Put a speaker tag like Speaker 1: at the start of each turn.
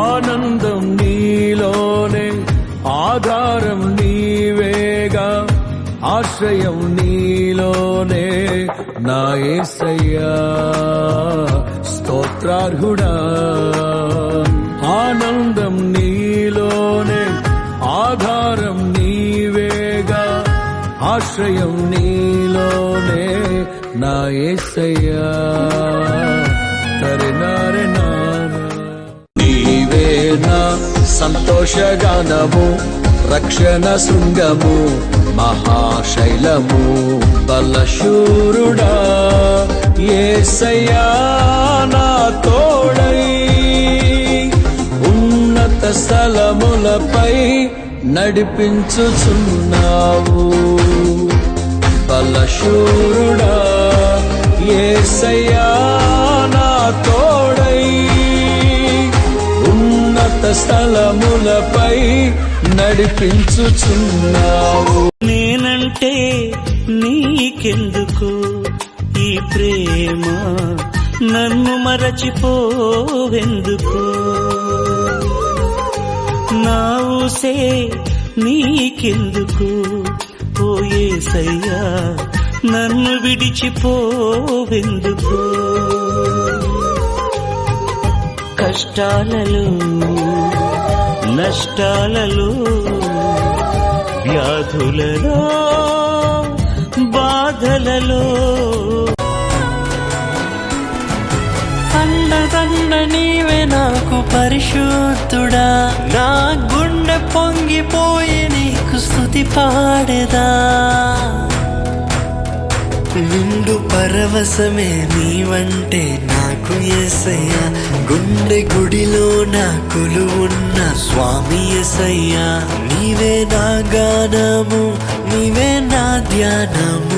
Speaker 1: ఆనందం నీలోనే, ఆధారం నీవేగా, ఆశ్రయం నీలోనే నా యేసయ్యా స్తోత్రార్హుడా. ఆనందం నీలోనే, ఆధారం నీవేగా, ఆశ్రయం నీలోనే నా యేసయ్యా. తరినారెనా నీవే నా సంతోషగానము, రక్షణ శృంగము, మహాశైలము, బలశూరుడా యేసయ్యా నా తోడై. ఉన్నత స్థలములపై నడిపించుచున్నావు, బలశూరుడా యేసయ్యా నా తోడై. ఉన్నత స్థలములపై నడిపించుచున్నావు.
Speaker 2: నేనంటే నీకెందుకు ఈ ప్రేమ, నన్ను మరచిపోవెందుకు? నా ఊసే నీకెందుకు ఓ యేసయ్యా, నన్ను విడిచిపోవెందుకు? కష్టాలలో, నష్టాలలో, వ్యాధులలో, బాధలలో
Speaker 3: అండదండ నీవే నాకు పరిశుద్ధుడా. నా గుండె పొంగిపోయి నీకు స్తుతి పాడేదా. నిండు పరవశమే నీవంటే నాకు యేసయ్యా. గుండె గుడిలో నా కొలువున్న స్వామి యేసయ్యా. నీవే నా గానము, నీవే నా ధ్యానము.